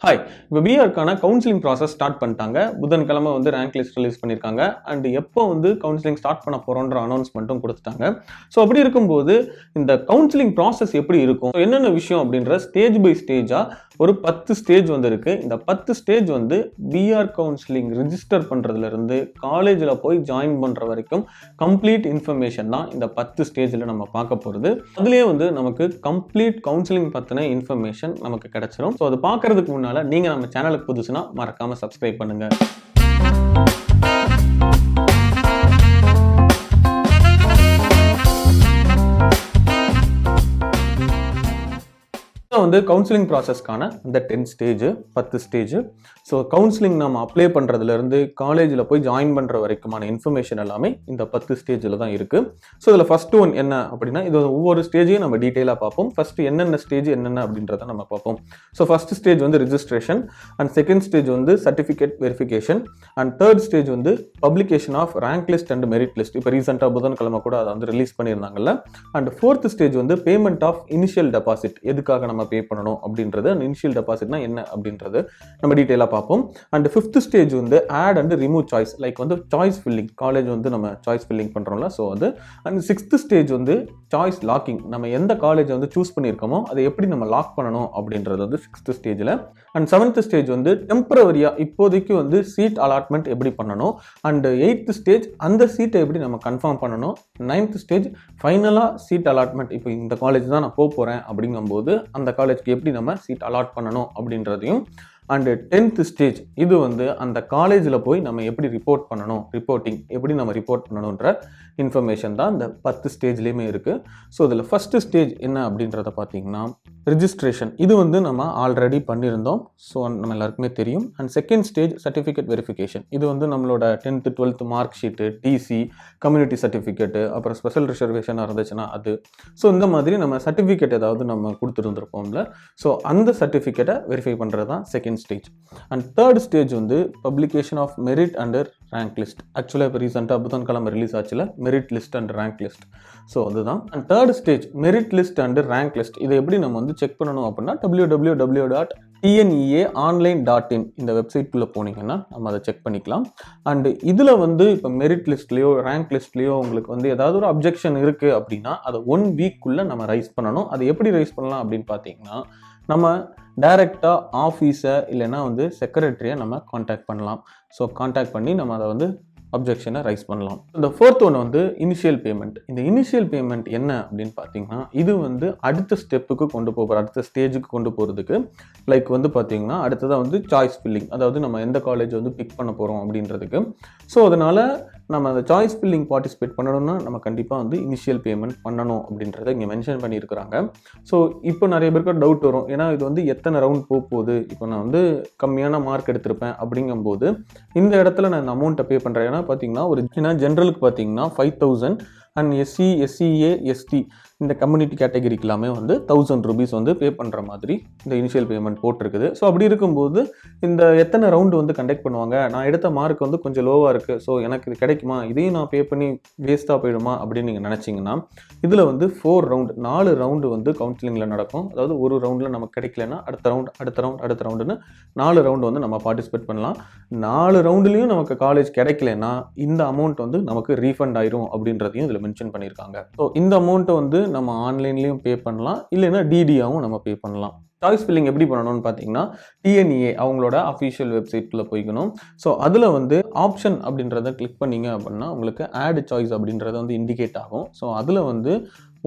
Hi. இப்போ B.archக்கான counselling process start பண்ணிட்டாங்க. புதன்கிழமை வந்து ரேங்க் லிஸ்ட் ரிலீஸ் பண்ணியிருக்காங்க. அண்ட் எப்போ வந்து கவுன்சிலிங் ஸ்டார்ட் பண்ண போகிறோன்ற அனௌன்ஸ்மெண்ட்டும் கொடுத்துட்டாங்க. ஸோ அப்படி இருக்கும்போது இந்த கவுன்சிலிங் ப்ராசஸ் எப்படி இருக்கும், என்னென்ன விஷயம் அப்படின்ற ஸ்டேஜ் பை ஸ்டேஜாக ஒரு 10 ஸ்டேஜ் வந்து இருக்குது. இந்த 10 ஸ்டேஜ் வந்து B.arch கவுன்சிலிங் ரிஜிஸ்டர் பண்ணுறதுலேருந்து காலேஜில் போய் ஜாயின் பண்ணுற வரைக்கும் கம்ப்ளீட் இன்ஃபர்மேஷன் தான் இந்த 10 ஸ்டேஜில் நம்ம பார்க்க போகிறது. அதுலேயே வந்து நமக்கு கம்ப்ளீட் கவுன்சிலிங் பற்றின இன்ஃபர்மேஷன் நமக்கு கிடைச்சிரும். ஸோ அது பார்க்கறதுக்கு முன்னாடி நீங்க நம்ம சேனலுக்கு புதுசுனா மறக்காம சப்ஸ்கிரைப் பண்ணுங்க. வந்து கவுன்சிலிங் ப்ராசஸ்க்கான இந்த 10 ஸ்டேஜ். ஸோ கவுன்சிலிங் நம்ம அப்ளை பண்ணுறதுலேருந்து காலேஜில் போய் ஜாயின் பண்ணுற வரைக்குமான இன்ஃபர்மேஷன் எல்லாமே இந்த 10 ஸ்டேஜில் தான் இருக்குது. ஸோ இதில் ஃபர்ஸ்ட் ஒன் என்ன அப்படின்னா, இது ஒவ்வொரு ஸ்டேஜையும் நம்ம டீட்டெயிலாக பார்ப்போம். ஃபர்ஸ்ட் என்னென்ன ஸ்டேஜ் என்னென்ன அப்படின்றத நம்ம பார்ப்போம். ஸோ ஃபர்ஸ்ட் ஸ்டேஜ் வந்து ரிஜிஸ்ட்ரேஷன், அண்ட் செகண்ட் ஸ்டேஜ் வந்து certificate verification, and third stage வந்து publication of rank list and merit list. இப்போ ரீசெண்டாக புதன்கிழமை கூட அதை வந்து ரிலீஸ் பண்ணியிருந்தாங்கல்ல. அண்ட் ஃபோர்த் ஸ்டேஜ் வந்து பேமெண்ட் ஆஃப் இனிஷியல் டெபாசிட், எதுக்காக நம்ம பே பண்ணணும் அப்படின்றது, அந்த இனிஷியல் டெபாசிட்னா என்ன அப்படின்றது நம்ம டீட்டெயிலாக பார்ப்போம். அண்ட் ஃபிஃப்த் ஸ்டேஜ் வந்து add and remove choice, like வந்து சாய்ஸ் ஃபில்லிங், காலேஜ் வந்து நம்ம சாய்ஸ் ஃபில்லிங் பண்ணுறோம்ல, ஸோ அது. அண்ட் சிக்ஸ்த் ஸ்டேஜ் வந்து சாய்ஸ் லாக்கிங், நம்ம எந்த காலேஜை வந்து சூஸ் பண்ணியிருக்கோமோ அதை எப்படி நம்ம லாக் பண்ணணும் அப்படின்றது வந்து சிக்ஸ்த் ஸ்டேஜில். அண்ட் செவன்த் ஸ்டேஜ் வந்து டெம்பரவரியாக இப்போதைக்கு வந்து சீட் அலாட்மெண்ட் எப்படி பண்ணணும். அண்ட் எயித்து ஸ்டேஜ் அந்த சீட்டை எப்படி நம்ம கன்ஃபார்ம் பண்ணணும். நைன்த் ஸ்டேஜ் ஃபைனலாக சீட் அலாட்மெண்ட், இப்போ இந்த காலேஜ் தான் நான் போகிறேன் அப்படிங்கும்போது அந்த காலேஜ்க்கு எப்படி நம்ம சீட் அலாட் பண்ணணும் அப்படின்றதையும். அண்டு 10th ஸ்டேஜ் இது வந்து அந்த காலேஜில் போய் நம்ம எப்படி ரிப்போர்ட் பண்ணணும், ரிப்போர்ட்டிங் எப்படி நம்ம ரிப்போர்ட் பண்ணணுன்ற இன்ஃபர்மேஷன் தான் இந்த 10 ஸ்டேஜ்லேயுமே இருக்குது. ஸோ இதில் ஃபஸ்ட்டு ஸ்டேஜ் என்ன அப்படின்றத பார்த்தீங்கன்னா ரிஜிஸ்ட்ரேஷன். இது வந்து நம்ம ஆல்ரெடி பண்ணியிருந்தோம், ஸோ நம்ம எல்லாருக்குமே தெரியும். And second stage certificate verification. இது வந்து நம்மளோட 10th 12th mark sheet, TC, community certificate, அப்புறம் ஸ்பெஷல் ரிசர்வேஷனாக இருந்துச்சுன்னா அது. ஸோ இந்த மாதிரி நம்ம சர்டிஃபிகேட் ஏதாவது நம்ம கொடுத்துருந்துருப்போம்ல, ஸோ அந்த சர்டிஃபிகேட்டை வெரிஃபை பண்ணுறது தான் second stage. And third stage வந்து publication of merit and rank list. ஆக்சுவலாக இப்போ ரீசெண்டாக புதன்கிழமை ரிலீஸ் ஆச்சுல merit list and rank list, so அதுதான். And third stage merit list and rank list, இதை எப்படி நம்ம வந்து செக் பண்ணணும் அப்படின்னா www.tneaonline.in இந்த வெப்சைட்குள்ளே போனீங்கன்னா நம்ம அதை செக் பண்ணிக்கலாம். அண்ட் இதில் வந்து இப்போ மெரிட் லிஸ்ட்லேயோ ரேங்க் லிஸ்ட்லேயோ உங்களுக்கு வந்து ஏதாவது ஒரு அப்ஜெக்ஷன் இருக்குது அப்படின்னா அதை 1 வீக்குள்ளே நம்ம ரைஸ் பண்ணணும். அது எப்படி ரைஸ் பண்ணலாம் அப்படின்னு பார்த்தீங்கன்னா, நம்ம டைரெக்டாக ஆஃபீஸை இல்லைன்னா வந்து செக்ரட்டரியை நம்ம காண்டாக்ட் பண்ணலாம். ஸோ காண்டாக்ட் பண்ணி நம்ம அதை வந்து அப்ஜெக்ஷனை ரைஸ் பண்ணலாம். இந்த ஃபோர்த் ஒன்று வந்து இனிஷியல் பேமெண்ட். இந்த இனிஷியல் பேமெண்ட் என்ன அப்படின்னு பார்த்தீங்கன்னா, இது வந்து அடுத்த ஸ்டெப்புக்கு கொண்டு போகிற, அடுத்த ஸ்டேஜுக்கு கொண்டு போகிறதுக்கு. லைக் வந்து பார்த்தீங்கன்னா அடுத்ததாக வந்து சாய்ஸ் ஃபில்லிங், அதாவது நம்ம எந்த காலேஜ் வந்து பிக் பண்ண போகிறோம் அப்படின்றதுக்கு. ஸோ அதனால் நம்ம அந்த சாய்ஸ் ஃபில்லிங் பார்ட்டிசிபேட் பண்ணணும்னா நம்ம கண்டிப்பாக வந்து இனிஷியல் பேமெண்ட் பண்ணணும் அப்படின்றத இங்கே மென்ஷன் பண்ணியிருக்கிறாங்க. ஸோ இப்போ நிறைய பேருக்கு டவுட் வரும், ஏன்னா இது வந்து எத்தனை ரவுண்ட் போகுது, இப்போ நான் வந்து கம்மியான மார்க் எடுத்திருப்பேன் அப்படிங்கும்போது இந்த இடத்துல நான் இந்த அமௌண்ட்டை பே பண்ணுறேன். ஏன்னா பார்த்தீங்கன்னா ஏன்னா ஜென்ரலுக்கு பார்த்தீங்கன்னா 5,000 அண்ட் எஸ்சி, எஸ்சிஏ, எஸ்டி இந்த கம்யூனிட்டி கேட்டகரிக்கு எல்லாமே வந்து 1000 rupees வந்து பே பண்ணுற மாதிரி இந்த இனிஷியல் பேமெண்ட் போட்டிருக்குது. ஸோ அப்படி இருக்கும்போது இந்த எத்தனை ரவுண்டு வந்து கண்டக்ட் பண்ணுவாங்க, நான் எடுத்த மார்க் வந்து கொஞ்சம் லோவாக இருக்குது, ஸோ எனக்கு இது கிடைக்குமா, இதையும் நான் பே பண்ணி வேஸ்ட்டாக போயிடுமா அப்படின்னு நீங்கள் நினச்சிங்கன்னா, இதில் வந்து 4 ரவுண்டு வந்து கவுன்சிலிங்கில் நடக்கும். அதாவது ஒரு ரவுண்டில் நமக்கு கிடைக்கலன்னா அடுத்த ரவுண்டுன்னு 4 ரவுண்டு வந்து நம்ம பார்ட்டிசிபேட் பண்ணலாம். 4 ரவுண்டுலேயும் நமக்கு காலேஜ் கிடைக்கலன்னா இந்த அமௌண்ட் வந்து நமக்கு ரீஃபண்ட் ஆயிரும் அப்படின்றதையும் இதில் மென்ஷன் பண்ணியிருக்காங்க. ஸோ இந்த அமௌண்ட்டை வந்து நம்ம ஆன்லைன்லேயும் பே பண்ணலாம், இல்லைன்னா டிடியாகவும் நம்ம பே பண்ணலாம். சாய்ஸ் ஃபில்லிங் எப்படி பண்ணணும்னு பார்த்தீங்கன்னா, டிஎன்ஏ அவங்களோட அஃபிஷியல் வெப்சைட்டில் போய்க்கணும். ஸோ அதில் வந்து ஆப்ஷன் அப்படின்றத கிளிக் பண்ணிங்க அப்படின்னா உங்களுக்கு ஆட் சாய்ஸ் அப்படின்றத வந்து இண்டிகேட் ஆகும். ஸோ அதில் வந்து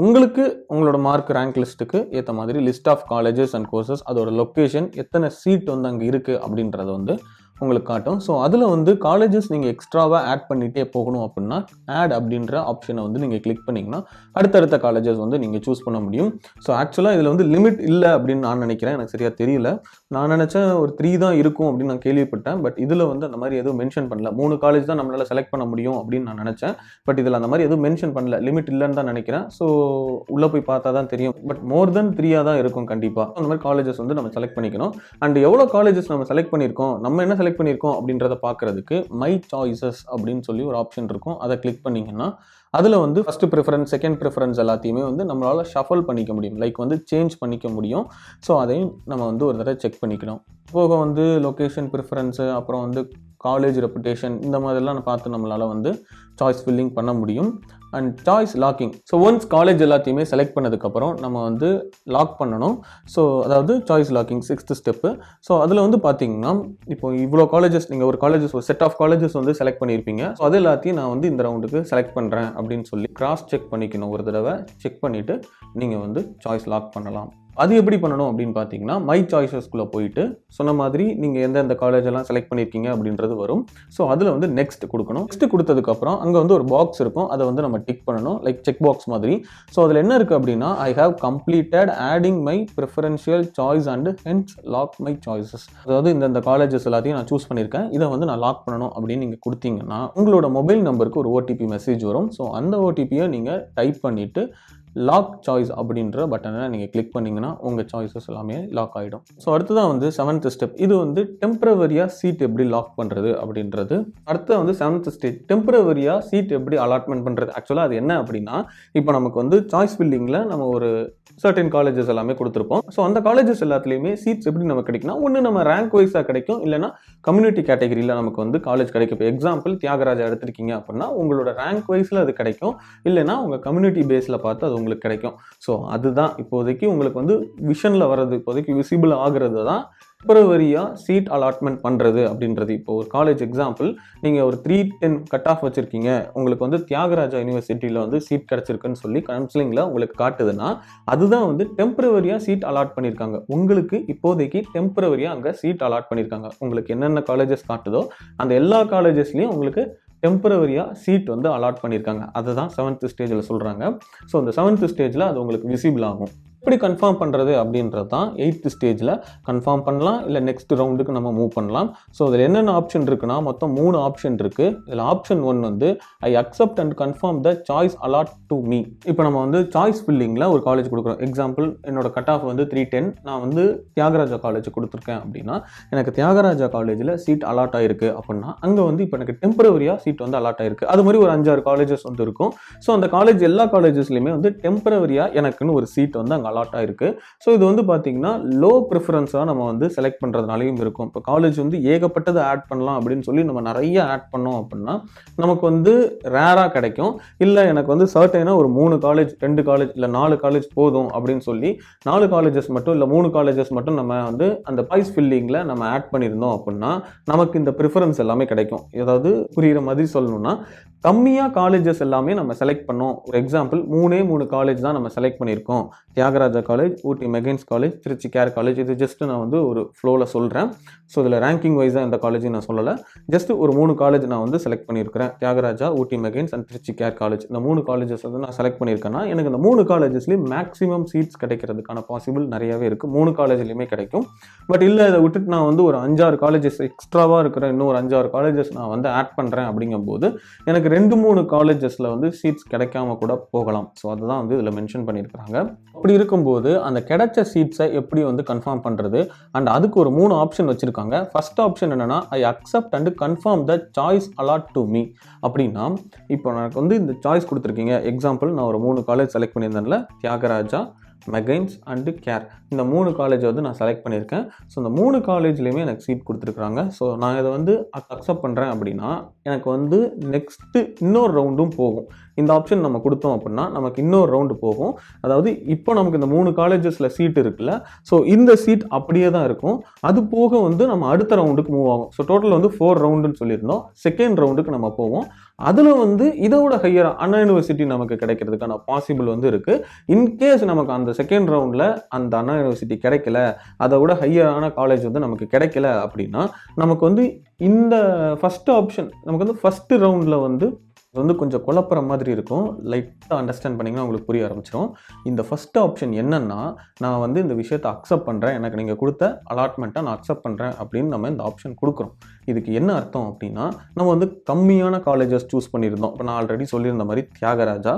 உங்களுக்கு உங்களோட மார்க் ரேங்க் லிஸ்ட்டுக்கு ஏற்ற மாதிரி list of colleges and courses, அதோட லொக்கேஷன், எத்தனை சீட் வந்து அங்கே இருக்குது அப்படின்றத வந்து உங்களுக்கு காட்டும். ஸோ அதில் வந்து காலேஜஸ் நீங்கள் எக்ஸ்ட்ராவாக ஆட் பண்ணிகிட்டே போகணும் அப்படின்னா ஆட் அப்படின்ற ஆப்ஷனை வந்து நீங்கள் கிளிக் பண்ணிங்கன்னா அடுத்தடுத்த காலேஜஸ் வந்து நீங்கள் சூஸ் பண்ண முடியும். ஸோ ஆக்சுவலாக இதில் வந்து லிமிட் இல்லை அப்படின்னு நான் நினைக்கிறேன், எனக்கு சரியாக தெரியல. நான் நினச்சேன் ஒரு 3 தான் இருக்கும் அப்படின்னு நான் கேள்விப்பட்டேன். பட் இதில் வந்து அந்த மாதிரி எதுவும் மென்ஷன் பண்ணல. 3 காலேஜ் தான் நம்மளால் செலக்ட் பண்ண முடியும் அப்படின்னு நான் நினச்சேன். பட் இதில் அந்த மாதிரி எதுவும் மென்ஷன் பண்ணல, லிமிட் இல்லைன்னு தான் நினைக்கிறேன். ஸோ உள்ளே போய் பார்த்தா தான் தெரியும். பட் மோர் தென் 3 தான் இருக்கும் கண்டிப்பாக. அந்த மாதிரி காலேஜஸ் வந்து நம்ம செலக்ட் பண்ணிக்கணும். அண்ட் எவ்வளோ காலேஜஸ் நம்ம செலக்ட் பண்ணியிருக்கோம், நம்ம என்ன செலக்ட் பண்ணியிருக்கோம் அப்படின்றத பார்க்குறதுக்கு மை சாய்ஸஸ் அப்படின்னு சொல்லி ஒரு ஆப்ஷன் இருக்கும். அதை கிளிக் பண்ணிங்கன்னா அதில் வந்து ஃபஸ்ட்டு ப்ரிஃபரன்ஸ் செகண்ட் ப்ரிஃபரன்ஸ் எல்லாத்தையுமே வந்து நம்மளால் ஷஃபல் பண்ணிக்க முடியும், லைக் வந்து சேஞ்ச் பண்ணிக்க முடியும். ஸோ அதையும் நம்ம வந்து ஒரு தடவை செக் பண்ணிக்கணும். போக வந்து லொக்கேஷன் ப்ரிஃபரன்ஸு, அப்புறம் வந்து காலேஜ் ரெப்புடேஷன், இந்த மாதிரிலாம் பார்த்து நம்மளால் வந்து சாய்ஸ் ஃபில்லிங் பண்ண முடியும். And choice locking. So once college எல்லாத்தையுமே செலக்ட் பண்ணதுக்கப்புறம் நம்ம வந்து லாக் பண்ணணும். ஸோ அதாவது choice locking 6th step. So அதில் வந்து பார்த்தீங்கன்னா இப்போ இவ்வளோ காலேஜஸ் நீங்கள் ஒரு செட் ஆஃப் காலேஜஸ் வந்து செலக்ட் பண்ணியிருப்பீங்க. ஸோ அது எல்லாத்தையும் நான் வந்து இந்த ரவுண்டுக்கு செலக்ட் பண்ணுறேன் அப்படின்னு சொல்லி கிராஸ் செக் பண்ணிக்கணும். ஒரு தடவை செக் பண்ணிவிட்டு நீங்கள் வந்து சாய்ஸ் லாக் பண்ணலாம். அது எப்படி பண்ணணும் அப்படின்னு பார்த்தீங்கன்னா, மை சாய்ஸஸ்குள்ளே போயிட்டு சொன்ன மாதிரி நீங்கள் எந்தெந்த காலேஜெல்லாம் செலக்ட் பண்ணியிருக்கீங்க அப்படின்றது வரும். ஸோ அதில் வந்து நெக்ஸ்ட் கொடுக்கணும். நெக்ஸ்ட் கொடுத்ததுக்கப்புறம் அங்கே வந்து ஒரு பாக்ஸ் இருக்கும், அதை வந்து நம்ம டிக் பண்ணணும், லைக் செக் பாக்ஸ் மாதிரி. ஸோ அதில் என்ன இருக்குது அப்படின்னா, I have completed adding my preferential choice and hence lock my choices. அதாவது இந்த காலேஜஸ் எல்லாத்தையும் நான் சூஸ் பண்ணியிருக்கேன், இதை வந்து நான் லாக் பண்ணணும் அப்படின்னு நீங்கள் கொடுத்தீங்கன்னா உங்களோட மொபைல் நம்பருக்கு ஒரு ஓடிபி மெசேஜ் வரும். ஸோ அந்த ஓடிபியை நீங்கள் டைப் பண்ணிவிட்டு லாக் சாய்ஸ் அப்படின்ற பட்டனை நீங்கள் கிளிக் பண்ணிங்கன்னா உங்கள் சாய்ஸஸ் எல்லாமே லாக் ஆகிடும். ஸோ அடுத்ததான் வந்து 7th ஸ்டெப். இது வந்து டெம்பரவரியாக சீட் எப்படி லாக் பண்ணுறது அப்படின்றது. அடுத்து வந்து 7th ஸ்டேஜ், டெம்பரவரியாக சீட் எப்படி அலாட்மெண்ட் பண்ணுறது. ஆக்சுவலாக அது என்ன அப்படின்னா, இப்போ நமக்கு வந்து சாய்ஸ் ஃபில்லிங்கில் நம்ம ஒரு சர்டன் காலேஜஸ் எல்லாமே கொடுத்துருப்போம். ஸோ அந்த காலேஜஸ் எல்லாத்துலேயுமே சீட்ஸ் எப்படி நமக்கு கிடைக்குன்னா, ஒன்று நம்ம ரேங்க் வைஸாக கிடைக்கும், இல்லைனா கம்யூனிட்டி கேட்டகரியில் நமக்கு வந்து காலேஜ் கிடைக்கும். இப்போ எக்ஸாம்பிள் தியாகராஜா எடுத்திருக்கீங்க அப்படின்னா உங்களோட ரேங்க் வைஸில் அது கிடைக்கும், இல்லைனா உங்கள் கம்யூனிட்டி பேஸில் பார்த்து அது உங்களுக்கு கிடைக்கும். ஸோ அதுதான் இப்போதைக்கு உங்களுக்கு வந்து விஷனில் வர்றது, இப்போதைக்கு விசிபிள் ஆகிறது தான் டெம்பரவரியாக சீட் அலாட்மெண்ட் பண்ணுறது அப்படின்றது. இப்போ ஒரு காலேஜ் எக்ஸாம்பிள், நீங்கள் ஒரு 310 கட் ஆஃப் வச்சுருக்கீங்க, உங்களுக்கு வந்து தியாகராஜா யூனிவர்சிட்டியில் வந்து சீட் கிடச்சிருக்குன்னு சொல்லி கவுன்சிலிங்கில் உங்களுக்கு காட்டுதுன்னா அதுதான் வந்து டெம்பரவரியாக சீட் அலாட் பண்ணியிருக்காங்க. உங்களுக்கு இப்போதைக்கு டெம்பரவரியாக அங்கே சீட் அலாட் பண்ணியிருக்காங்க. உங்களுக்கு என்னென்ன காலேஜஸ் காட்டுதோ அந்த எல்லா காலேஜஸ்லேயும் உங்களுக்கு டெம்பரவரியாக சீட் வந்து அலாட் பண்ணியிருக்காங்க. அதுதான் 7th ஸ்டேஜில் சொல்கிறாங்க. ஸோ இந்த 7th ஸ்டேஜில் அது உங்களுக்கு விசிபிள் ஆகும். எப்படி கன்ஃபார்ம் பண்ணுறது அப்படின்றது தான் 8th ஸ்டேஜில் கன்ஃபார்ம் பண்ணலாம், இல்லை நெக்ஸ்ட் ரவுண்டுக்கு நம்ம மூவ் பண்ணலாம். ஸோ இதில் என்னென்ன ஆப்ஷன் இருக்குன்னா, மொத்தம் 3 ஆப்ஷன் இருக்குது. இதில் ஆப்ஷன் 1 வந்து I accept and confirm the choice allot to me. இப்போ நம்ம வந்து சாய்ஸ் ஃபில்லிங்கில் ஒரு காலேஜ் கொடுக்குறோம். எக்ஸாம்பிள், என்னோட கட் ஆஃப் வந்து 310, நான் வந்து தியாகராஜா காலேஜ் கொடுத்துருக்கேன் அப்படின்னா எனக்கு தியாகராஜா காலேஜில் சீட் அலாட் ஆகிருக்கு அப்படின்னா அங்கே வந்து இப்போ எனக்கு டெம்பரவரியாக சீட் வந்து அலாட் ஆகிருக்கு. அது மாதிரி ஒரு 5-6 காலேஜஸ் வந்து இருக்கும். ஸோ அந்த காலேஜ் எல்லா காலேஜஸ்லையுமே வந்து டெம்பரவரியாக எனக்குன்னு ஒரு சீட் வந்து அங்கே அலாட் ஆயிருக்கு. ஸோ இது வந்து பார்த்தீங்கன்னா லோ ப்ரிஃபரன்ஸாக நம்ம வந்து செலக்ட் பண்ணுறதுனாலையும் இருக்கும். இப்போ காலேஜ் வந்து ஏகப்பட்டது ஆட் பண்ணலாம் அப்படின்னு சொல்லி நம்ம நிறைய ஆட் பண்ணோம் அப்படின்னா நமக்கு வந்து ரேராக கிடைக்கும். இல்லை எனக்கு வந்து சர்டைனாக ஒரு 3 காலேஜ் 2 காலேஜ் இல்லை 4 காலேஜ் போதும் அப்படின்னு சொல்லி 4 காலேஜஸ் மட்டும் இல்லை 3 காலேஜஸ் மட்டும் நம்ம வந்து அந்த சாய்ஸ் ஃபில்லிங்கில் நம்ம ஆட் பண்ணியிருந்தோம் அப்படின்னா நமக்கு இந்த ப்ரிஃபரன்ஸ் எல்லாமே கிடைக்கும். ஏதாவது புரிகிற மாதிரி சொல்லணும்னா, கம்மியாக காலேஜஸ் எல்லாமே நம்ம செலக்ட் பண்ணோம். ஒரு எக்ஸாம்பிள், 3 காலேஜ் தான் நம்ம செலக்ட் பண்ணியிருக்கோம். தியாகராஜா காலேஜ், ஊட்டி மெகைன்ஸ் காலேஜ், திருச்சி கேர் காலேஜ். இது ஜஸ்ட் நான் வந்து ஒரு ஃப்ளோவில் சொல்கிறேன். ஸோ இதில் ரேங்கிங் வைஸாக இந்த காலேஜையும் நான் சொல்லலை, ஜஸ்ட் ஒரு 3 காலேஜ் நான் வந்து செலக்ட் பண்ணியிருக்கிறேன். தியாகராஜா, ஊட்டி மெகைன்ஸ் அண்ட் திருச்சி கேர் காலேஜ். இந்த 3 காலேஜஸ் வந்து நான் செலக்ட் பண்ணியிருக்கேன்னா எனக்கு இந்த 3 காலேஜஸ்லேயும் மேக்ஸிமம் சீட்ஸ் கிடைக்கிறதுக்கான பாசிபிள் நிறையவே இருக்குது. 3 காலேஜ்லையுமே கிடைக்கும். பட் இல்லை, இதை விட்டுட்டு நான் வந்து ஒரு 5-6 காலேஜஸ் எக்ஸ்ட்ராவாக இருக்கிற இன்னும் ஒரு 5-6 காலேஜஸ் நான் வந்து ஆட் பண்ணுறேன் அப்படிங்கும்போது எனக்கு 2-3 காலேஜஸில் வந்து சீட்ஸ் கிடைக்காம கூட போகலாம். ஸோ அதுதான் வந்து இதில் மென்ஷன் பண்ணியிருக்கிறாங்க. அப்படி இருக்கும்போது அந்த கிடைச்ச சீட்ஸை எப்படி வந்து கன்ஃபார்ம் பண்ணுறது, அண்ட் அதுக்கு ஒரு 3 ஆப்ஷன் வச்சுருக்காங்க. ஃபர்ஸ்ட் ஆப்ஷன் என்னென்னா, I accept and confirm the choice allot to me. அப்படின்னா இப்போ எனக்கு வந்து இந்த சாய்ஸ் கொடுத்துருக்கீங்க. எக்ஸாம்பிள், நான் ஒரு 3 காலேஜ் செலக்ட் பண்ணியிருந்தேன்ல, தியாகராஜா, மெகைன்ஸ் அண்டு கேர், இந்த 3 காலேஜ் வந்து நான் செலக்ட் பண்ணியிருக்கேன். ஸோ இந்த 3 காலேஜ்லேயுமே எனக்கு சீட் கொடுத்துருக்குறாங்க. ஸோ நான் இதை வந்து அக்செப்ட் பண்ணுறேன் அப்படின்னா எனக்கு வந்து நெக்ஸ்ட்டு இன்னொரு ரவுண்டும் போகும். இந்த ஆப்ஷன் நம்ம கொடுத்தோம் அப்படின்னா நமக்கு இன்னொரு ரவுண்டு போகும். அதாவது இப்போ நமக்கு இந்த 3 காலேஜஸில் சீட் இருக்குல்ல, ஸோ இந்த சீட் அப்படியே தான் இருக்கும். அது போக வந்து நம்ம அடுத்த ரவுண்டுக்கு மூவ் ஆகும். ஸோ டோட்டல் வந்து 4 ரவுண்டுன்னு சொல்லியிருந்தோம். செகண்ட் ரவுண்டுக்கு நம்ம போவோம். அதில் வந்து இதோட ஹையர் அண்ணா யூனிவர்சிட்டி நமக்கு கிடைக்கிறதுக்கான பாசிபிள் வந்து இருக்குது. இன்கேஸ் நமக்கு அந்த செகண்ட் ரவுண்டில் அந்த அண்ணா யூனிவர்சிட்டி கிடைக்கல, அதை விட ஹையரான காலேஜ் வந்து நமக்கு கிடைக்கல அப்படின்னா நமக்கு வந்து இந்த ஃபஸ்ட் ஆப்ஷன் நமக்கு வந்து ஃபஸ்ட்டு ரவுண்டில் வந்து கொஞ்சம் குழப்புற மாதிரி இருக்கும். லைட்டாக அண்டர்ஸ்டாண்ட் பண்ணிங்கன்னா உங்களுக்கு புரிய ஆரம்பிச்சிடும். இந்த ஃபஸ்ட் ஆப்ஷன் என்னென்னா, நான் வந்து இந்த விஷயத்தை அக்செப்ட் பண்ணுறேன், எனக்கு நீங்கள் கொடுத்த அலாட்மெண்ட்டை நான் அக்செப்ட் பண்ணுறேன் அப்படின்னு நம்ம இந்த ஆப்ஷன் கொடுக்குறோம். இதுக்கு என்ன அர்த்தம் அப்படின்னா, நம்ம வந்து கம்மியான காலேஜஸ் சூஸ் பண்ணியிருந்தோம். இப்போ நான் ஆல்ரெடி சொல்லியிருந்த மாதிரி தியாகராஜா,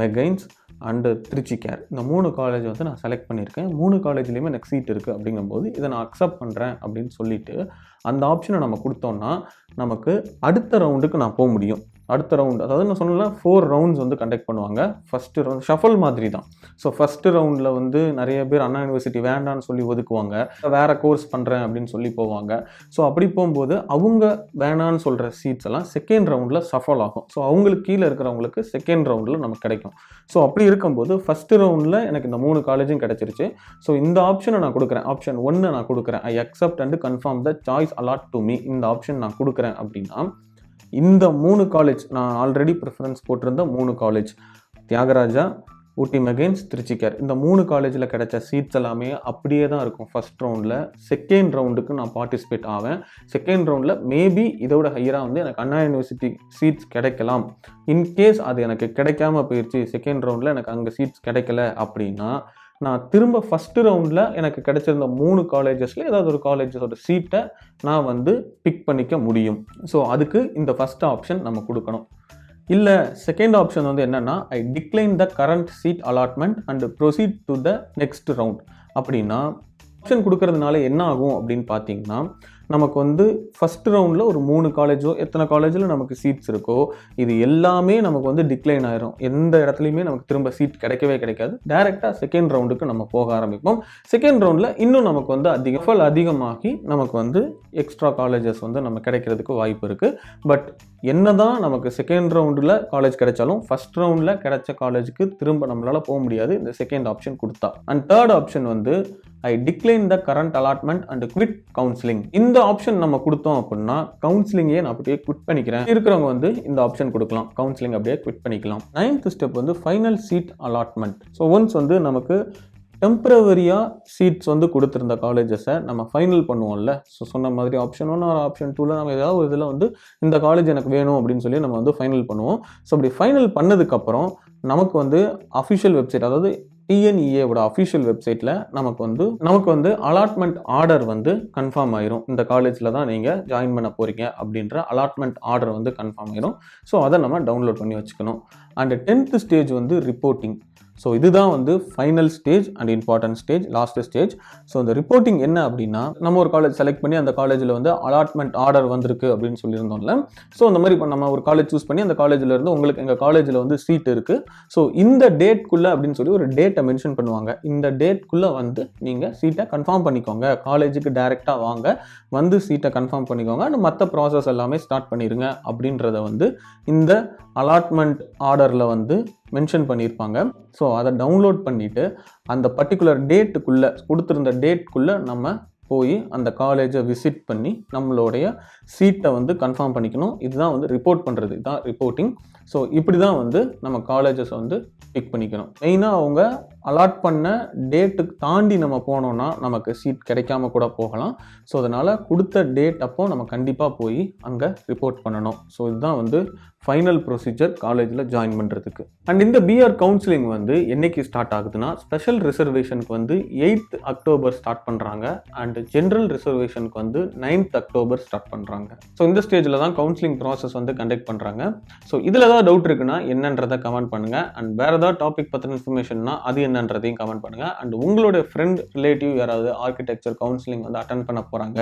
மெகைன்ஸ் அண்டு திருச்சி கேர், இந்த 3 காலேஜ் வந்து நான் செலக்ட் பண்ணியிருக்கேன். 3 காலேஜ்லேயுமே எனக்கு சீட் இருக்குது. அப்படிங்கும்போது இதை நான் அக்செப்ட் பண்ணுறேன் அப்படின்னு சொல்லிட்டு அந்த ஆப்ஷனை நம்ம கொடுத்தோம்னா நமக்கு அடுத்த ரவுண்டுக்கு நான் போக முடியும். அடுத்த ரவுண்ட், அதாவது நான் சொன்னேன்ல 4 ரவுண்ட்ஸ் வந்து கண்டக்ட் பண்ணுவாங்க. ஃபர்ஸ்ட் ரவுண்ட் ஷஃபல் மாதிரி தான். ஸோ ஃபர்ஸ்ட் ரவுண்டில் வந்து நிறைய பேர் அண்ணா யூனிவர்சிட்டி வேண்டான்னு சொல்லி ஒதுக்குவாங்க, வேற கோர்ஸ் பண்ணுறேன் அப்படின்னு சொல்லி போவாங்க. ஸோ அப்படி போகும்போது அவங்க வேணான்னு சொல்கிற சீட்ஸ் எல்லாம் செகண்ட் ரவுண்டில் ஷஃபல் ஆகும். ஸோ அவங்களுக்கு கீழே இருக்கிறவங்களுக்கு செகண்ட் ரவுண்டில் நமக்கு கிடைக்கும். ஸோ அப்படி இருக்கும்போது ஃபர்ஸ்ட் ரவுண்டில் எனக்கு இந்த 3 காலேஜும் கிடைச்சிருச்சு. ஸோ இந்த ஆப்ஷனை நான் கொடுக்குறேன், ஆப்ஷன் 1 நான் கொடுக்குறேன், I accept and confirm the choice allot to me, இந்த ஆப்ஷன் நான் கொடுக்குறேன் அப்படின்னா இந்த 3 காலேஜ் நான் ஆல்ரெடி ப்ரிஃபரன்ஸ் போட்டிருந்த 3 காலேஜ், தியாகராஜா, ஊட்டி மெகைன்ஸ், திருச்சிக்கேர், இந்த 3 காலேஜில் கிடைச்ச சீட்ஸ் எல்லாமே அப்படியே தான் இருக்கும் ஃபர்ஸ்ட் ரவுண்டில். செகண்ட் ரவுண்டுக்கு நான் பார்ட்டிசிபேட் ஆவேன். செகண்ட் ரவுண்டில் மேபி இதோட ஹையராக வந்து எனக்கு அண்ணா யூனிவர்சிட்டி சீட்ஸ் கிடைக்கலாம். இன்கேஸ் அது எனக்கு கிடைக்காம போயிடுச்சு, செகண்ட் ரவுண்டில் எனக்கு அங்கே சீட்ஸ் கிடைக்கல அப்படின்னா நான் திரும்ப ஃபர்ஸ்ட் ரவுண்டில் எனக்கு கிடைச்சிருந்த 3 காலேஜஸில் ஏதாவது ஒரு காலேஜஸோட சீட்டை நான் வந்து பிக் பண்ணிக்க முடியும். ஸோ அதுக்கு இந்த ஃபர்ஸ்ட் ஆப்ஷன் நம்ம கொடுக்கணும். இல்லை செகண்ட் ஆப்ஷன் வந்து என்னென்னா, I decline the current seat allotment and proceed to the next round. அப்படின்னா ஆப்ஷன் கொடுக்கறதுனால என்ன ஆகும் அப்படின்னு பார்த்தீங்கன்னா, நமக்கு வந்து ஃபர்ஸ்ட் ரவுண்டில் ஒரு 3 காலேஜோ எத்தனை காலேஜில் நமக்கு சீட்ஸ் இருக்கோ இது எல்லாமே நமக்கு வந்து டிக்ளைன் ஆயிரும். எந்த இடத்துலையுமே நமக்கு திரும்ப சீட் கிடைக்கவே கிடைக்காது. டைரெக்டாக செகண்ட் ரவுண்டுக்கு நம்ம போக ஆரம்பிப்போம். செகண்ட் ரவுண்டில் இன்னும் நமக்கு வந்து அதிகமாகி நமக்கு வந்து எக்ஸ்ட்ரா காலேஜஸ் வந்து நம்ம கிடைக்கிறதுக்கு வாய்ப்பு இருக்குது. பட் என்னதான் நமக்கு செகண்ட் ரவுண்டில் காலேஜ் கிடைச்சாலும் ஃபர்ஸ்ட் ரவுண்டில் கிடைச்ச காலேஜுக்கு திரும்ப நம்மளால் போக முடியாது இந்த செகண்ட் ஆப்ஷன் கொடுத்தா. அண்ட் தேர்ட் ஆப்ஷன் வந்து I decline the current allotment and quit counselling. இந்த ஆப்ஷன் நம்ம கொடுத்தோம் அப்படின்னா கவுன்சிலிங்கே நான் அப்படியே குவிட் பண்ணிக்கிறேன். இருக்கிறவங்க வந்து இந்த ஆப்ஷன் கொடுக்கலாம், கவுன்சிலிங் அப்படியே குவிட் பண்ணிக்கலாம். 9th ஸ்டெப் வந்து final seat allotment. So once வந்து நமக்கு டெம்பரவரியாக சீட்ஸ் வந்து கொடுத்துருந்த காலேஜஸை நம்ம ஃபைனல் பண்ணுவோம்ல. ஸோ சொன்ன மாதிரி ஆப்ஷன் 1 ஆர் ஆப்ஷன் 2ல நம்ம ஏதாவது ஒரு இதில் வந்து இந்த காலேஜ் எனக்கு வேணும் அப்படின்னு சொல்லி நம்ம வந்து ஃபைனல் பண்ணுவோம். ஸோ அப்படி ஃபைனல் பண்ணதுக்கப்புறம் நமக்கு வந்து அஃபிஷியல் வெப்சைட், அதாவது டிஎன்இஏவோட அஃபிஷியல் வெப்சைட்டில் நமக்கு வந்து அலாட்மெண்ட் ஆர்டர் வந்து கன்ஃபார்ம் ஆயிரும். இந்த காலேஜில் தான் நீங்கள் ஜாயின் பண்ண போகிறீங்க அப்படின்ற அலாட்மெண்ட் ஆர்டர் வந்து கன்ஃபார்ம் ஆயிரும். ஸோ அதை நம்ம டவுன்லோட் பண்ணி வச்சுக்கணும். அண்ட் 10th ஸ்டேஜ் வந்து ரிப்போர்ட்டிங். ஸோ இதுதான் வந்து final stage and important stage, last stage. So இந்த ரிப்போர்ட்டிங் என்ன அப்படின்னா, நம்ம ஒரு காலேஜ் செலக்ட் பண்ணி அந்த காலேஜில் வந்து அலாட்மெண்ட் ஆர்டர் வந்திருக்கு அப்படின்னு சொல்லியிருந்தோம்ல. ஸோ அந்த மாதிரி இப்போ நம்ம ஒரு காலேஜ் சூஸ் பண்ணி அந்த காலேஜில் இருந்து உங்களுக்கு எங்கள் காலேஜில் வந்து சீட் இருக்குது, ஸோ இந்த டேட்குள்ளே அப்படின்னு சொல்லி ஒரு டேட்டை மென்ஷன் பண்ணுவாங்க. இந்த டேட்குள்ளே வந்து நீங்கள் சீட்டை கன்ஃபார்ம் பண்ணிக்கோங்க, காலேஜுக்கு டைரெக்டாக வாங்க, வந்து சீட்டை கன்ஃபார்ம் பண்ணிக்கோங்க, அண்ட் மற்ற ப்ராசஸ் எல்லாமே ஸ்டார்ட் பண்ணிடுங்க அப்படின்றத வந்து இந்த அலாட்மெண்ட் ஆர்டரில் வந்து மென்ஷன் பண்ணியிருப்பாங்க. ஸோ அதை டவுன்லோட் பண்ணிவிட்டு அந்த பர்டிகுலர் டேட்டுக்குள்ளே கொடுத்துருந்த டேட்குள்ளே நம்ம போய் அந்த காலேஜை விசிட் பண்ணி நம்மளுடைய சீட்டை வந்து கன்ஃபார்ம் பண்ணிக்கணும். இதுதான் வந்து ரிப்போர்ட் பண்ணுறது, இதுதான் ரிப்போர்ட்டிங். ஸோ இப்படி தான் வந்து நம்ம காலேஜஸ் வந்து பிக் பண்ணிக்கணும். மெயினாக அவங்க அலாட் பண்ண டேட்டுக்கு தாண்டி நம்ம போனோம்னா நமக்கு சீட் கிடைக்காம கூட போகலாம். ஸோ அதனால் கொடுத்த டேட் அப்போ நம்ம கண்டிப்பாக போய் அங்கே ரிப்போர்ட் பண்ணணும். ஸோ இதுதான் வந்து ஃபைனல் ப்ரொசீஜர் காலேஜில் ஜாயின் பண்ணுறதுக்கு. அண்ட் இந்த பிஆர் கவுன்சிலிங் வந்து என்னைக்கு ஸ்டார்ட் ஆகுதுன்னா, ஸ்பெஷல் ரிசர்வேஷனுக்கு வந்து 8th அக்டோபர் ஸ்டார்ட் பண்ணுறாங்க, அண்ட் ஜென்ரல் ரிசர்வேஷனுக்கு வந்து 9th அக்டோபர் ஸ்டார்ட் பண்ணுறாங்க. ஸோ இந்த ஸ்டேஜில் தான் கவுன்சிலிங் ப்ராசஸ் வந்து கண்டக்ட் பண்ணுறாங்க. ஸோ இதில் ஏதாவது டவுட் இருக்குன்னா என்னன்றதை கமெண்ட் பண்ணுங்கள். அண்ட் வேறு ஏதாவது டாபிக் பற்றின இன்ஃபர்மேஷன்னா அது என்னன்றதையும் கமெண்ட் பண்ணுங்கள். அண்ட் உங்களோட ஃப்ரெண்ட் ரிலேட்டிவ் யாராவது ஆர்கிடெக்சர் கவுன்சிலிங் வந்து அட்டன் பண்ண போகிறாங்க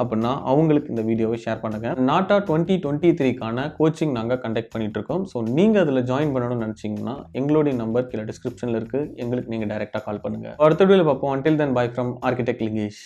அப்படின்னா அவங்களுக்கு இந்த வீடியோவை ஷேர் பண்ணுங்கள். நாட்டா 2023க்கான கோச்சிங் நாங்கள் கண்டக்ட் பண்ணிட்டு இருக்கோம். ஸோ நீங்கள் அதில் ஜாயின் பண்ணணும்னு நினச்சிங்கன்னா எங்களுடைய நம்பர் கீழே டிஸ்கிரிப்ஷனில் இருக்குது, எங்களுக்கு நீங்கள் டைரெக்டாக கால் பண்ணுங்கள். அடுத்த வீடியோவில் பார்ப்போம். Until then, bye from Architect Lingesh.